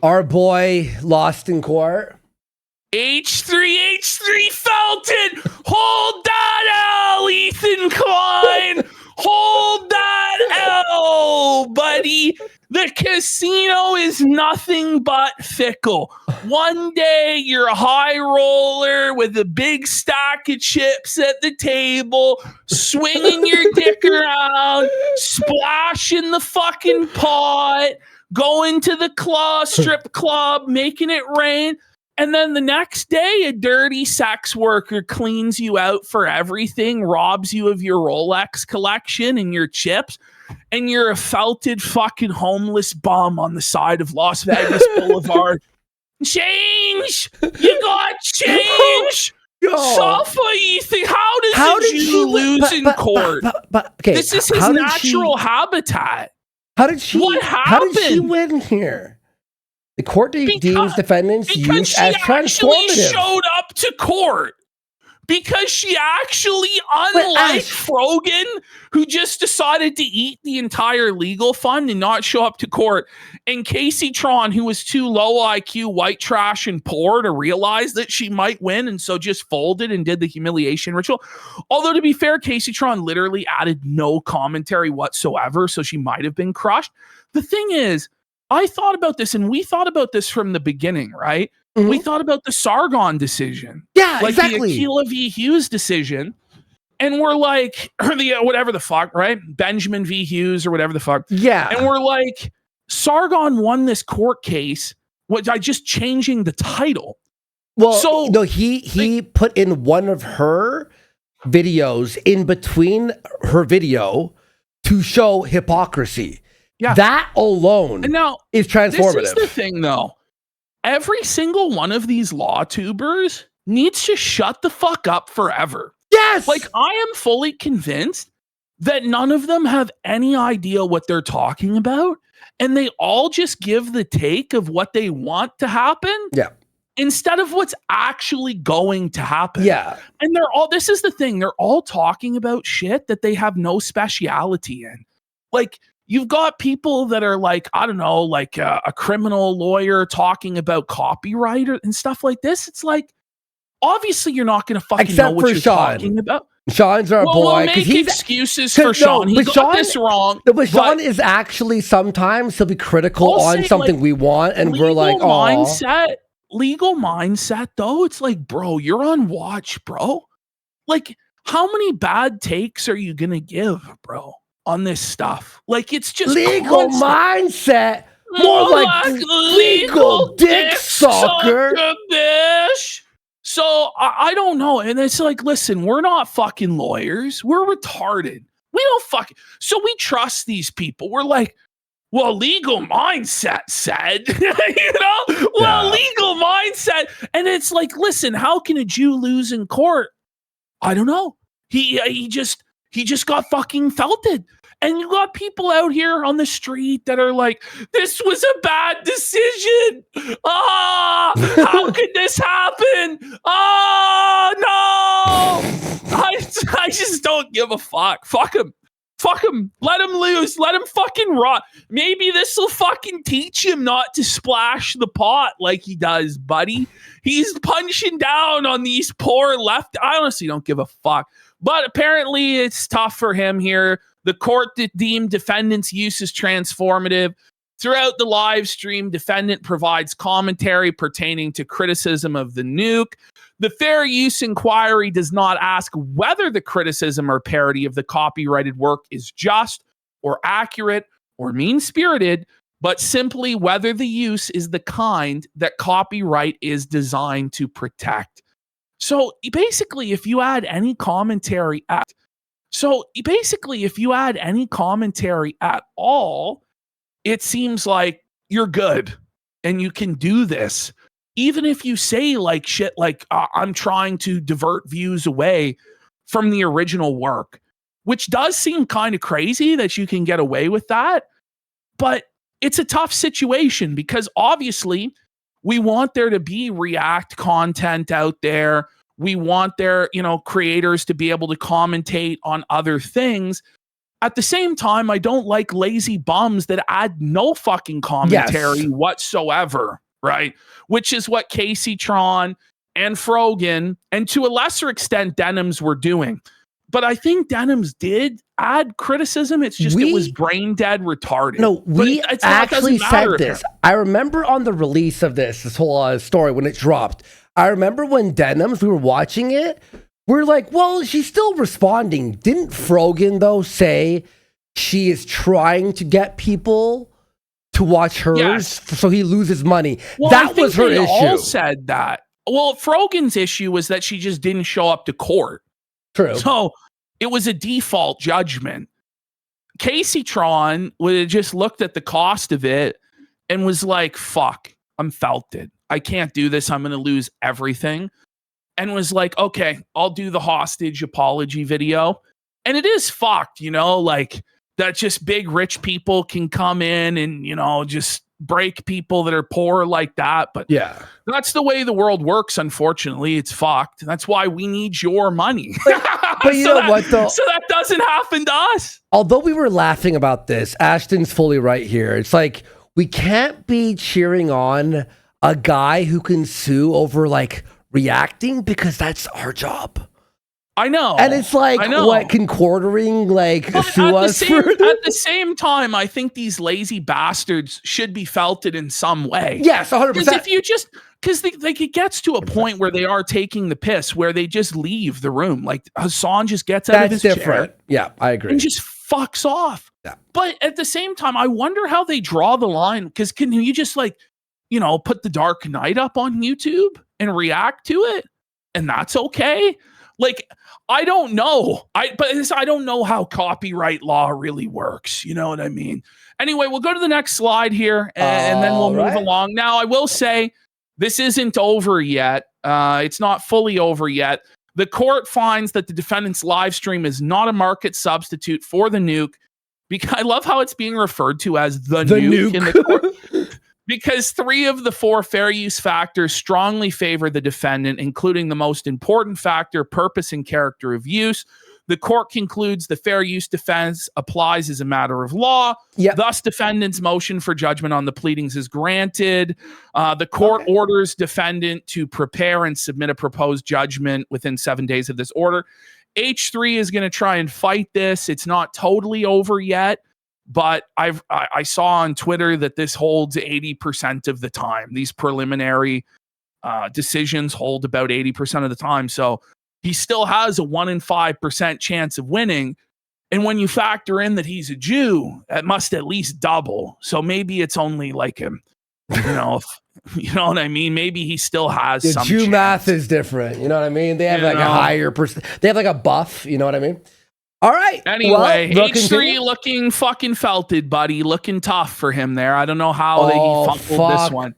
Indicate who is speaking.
Speaker 1: Our boy lost in court.
Speaker 2: H3H3 Felton, hold that L, Ethan Klein, hold that L, buddy. The casino is nothing but fickle. One day you're a high roller with a big stack of chips at the table, swinging your dick around, splashing the fucking pot, going to the strip club, making it rain. And then the next day, a dirty sex worker cleans you out for everything, robs you of your Rolex collection and your chips, and you're a felted fucking homeless bum on the side of Las Vegas Boulevard. Change! You got change! Suffer, Ethan. How did you lose in court?
Speaker 1: Okay,
Speaker 2: this is his natural habitat.
Speaker 1: How did she?
Speaker 2: What happened?
Speaker 1: How did she win here? The court deems defendants' use as transformative.
Speaker 2: Because she actually showed up to court. Because she actually, unlike Frogan, who just decided to eat the entire legal fund and not show up to court, and Casey Tron, who was too low IQ, white trash, and poor to realize that she might win, and so just folded and did the humiliation ritual. Although, to be fair, Casey Tron literally added no commentary whatsoever, so she might have been crushed. The thing is, I thought about this, and we thought about this from the beginning, right? Mm-hmm. We thought about the Sargon decision.
Speaker 1: Yeah,
Speaker 2: like
Speaker 1: exactly.
Speaker 2: The Akilah v. Hughes decision. And we're like, or the whatever the fuck, right? Benjamin v. Hughes or whatever the fuck.
Speaker 1: Yeah.
Speaker 2: And we're like, Sargon won this court case by just changing the title.
Speaker 1: Well, so no, he put in one of her videos in between her video to show hypocrisy. Yeah. That alone is transformative.
Speaker 2: This is the thing, though. Every single one of these law tubers needs to shut the fuck up forever.
Speaker 1: Yes!
Speaker 2: Like, I am fully convinced that none of them have any idea what they're talking about, and they all just give the take of what they want to happen.
Speaker 1: Yeah.
Speaker 2: Instead of what's actually going to happen.
Speaker 1: Yeah.
Speaker 2: And this is the thing, they're all talking about shit that they have no speciality in. Like, you've got people that are like, I don't know, like a criminal lawyer talking about copyright and stuff like this. It's like, obviously you're not going to fucking know what you're talking about.
Speaker 1: Sean's our boy.
Speaker 2: We'll make excuses for Sean. He got this wrong.
Speaker 1: But Sean is actually sometimes he'll be critical on something we want, and we're like, oh.
Speaker 2: Legal mindset, though, it's like, bro, you're on watch, bro. Like, how many bad takes are you going to give, bro? On this stuff, like, it's just
Speaker 1: legal mindset, more like legal dick sucker.
Speaker 2: Bitch. So I don't know, and it's like, listen, we're not fucking lawyers. We're retarded. We don't fucking. So we trust these people. We're like, well, legal mindset said, legal mindset, and it's like, listen, how can a Jew lose in court? I don't know. He just got fucking felted. And you got people out here on the street that are like, this was a bad decision. How could this happen? Oh, no. I just don't give a fuck. Fuck him. Let him lose. Let him fucking rot. Maybe this will fucking teach him not to splash the pot like he does, buddy. He's punching down on these poor left. I honestly don't give a fuck. But apparently it's tough for him here. The court deemed defendant's use as transformative. Throughout the live stream, defendant provides commentary pertaining to criticism of the nuke. The fair use inquiry does not ask whether the criticism or parody of the copyrighted work is just or accurate or mean-spirited, but simply whether the use is the kind that copyright is designed to protect. So basically, if you add any commentary at all, it seems like you're good and you can do this. Even if you say like shit like, I'm trying to divert views away from the original work, which does seem kind of crazy that you can get away with that. But it's a tough situation because obviously we want there to be React content out there. We want their, creators to be able to commentate on other things. at the same time, I don't like lazy bums that add no fucking commentary whatsoever, right? Which is what Casey Tron and Frogan, and to a lesser extent, Denims were doing. But I think Denims did add criticism. It's just it was brain dead retarded.
Speaker 1: No, we actually said this. I remember on the release of this whole story when it dropped. I remember when Denims, we were watching it. We're like, well, she's still responding. Didn't Frogan, though, say she is trying to get people to watch hers so he loses money?
Speaker 2: Well,
Speaker 1: that was her issue.
Speaker 2: All said that. Well, Frogan's issue was that she just didn't show up to court.
Speaker 1: True.
Speaker 2: So it was a default judgment. Casey Tron would have just looked at the cost of it and was like, fuck, I'm felted. I can't do this. I'm going to lose everything. And was like, okay, I'll do the hostage apology video. And it is fucked, you know, like that just big rich people can come in and, you know, just break people that are poor like that. But
Speaker 1: yeah,
Speaker 2: that's the way the world works. Unfortunately, it's fucked. That's why we need your money.
Speaker 1: But you know what, though?
Speaker 2: So that doesn't happen to us.
Speaker 1: Although we were laughing about this, Ashton's fully right here. It's like, we can't be cheering on a guy who can sue over like reacting, because that's our job.
Speaker 2: I know.
Speaker 1: And it's like, what can quartering like sue us for?
Speaker 2: At the same time, I think these lazy bastards should be felted in some way.
Speaker 1: Yes, 100%.
Speaker 2: Because if you just, because like it gets to a point where they are taking the piss, where they just leave the room. Like Hassan just gets out of his chair.
Speaker 1: Yeah, I agree.
Speaker 2: And just fucks off. Yeah. But at the same time, I wonder how they draw the line. Because can you just like, you know, put The Dark Knight up on YouTube and react to it, and that's okay? Like, I don't know. I don't know how copyright law really works. You know what I mean? Anyway, we'll go to the next slide here, and then we'll move along. Now, I will say this isn't over yet. It's not fully over yet. The court finds that the defendant's live stream is not a market substitute for the nuke. Because I love how it's being referred to as the nuke in the court. Because 3 of the 4 fair use factors strongly favor the defendant, including the most important factor, purpose and character of use. The court concludes the fair use defense applies as a matter of law. Yep. Thus, defendant's motion for judgment on the pleadings is granted. The court orders defendant to prepare and submit a proposed judgment within 7 days of this order. H3 is going to try and fight this. It's not totally over yet. But I saw on Twitter that this holds 80% of the time. These preliminary decisions hold about 80% of the time. So he still has a 1 in 5% chance of winning. And when you factor in that he's a Jew, it must at least double. So maybe it's only like a, you know, you know what I mean? Maybe he still has some
Speaker 1: Jew
Speaker 2: chance.
Speaker 1: Math is different. You know what I mean? They have a higher percent. They have like a buff. You know what I mean? All right.
Speaker 2: Anyway, H3 looking fucking felted, buddy. Looking tough for him there. I don't know how he fumbled this one.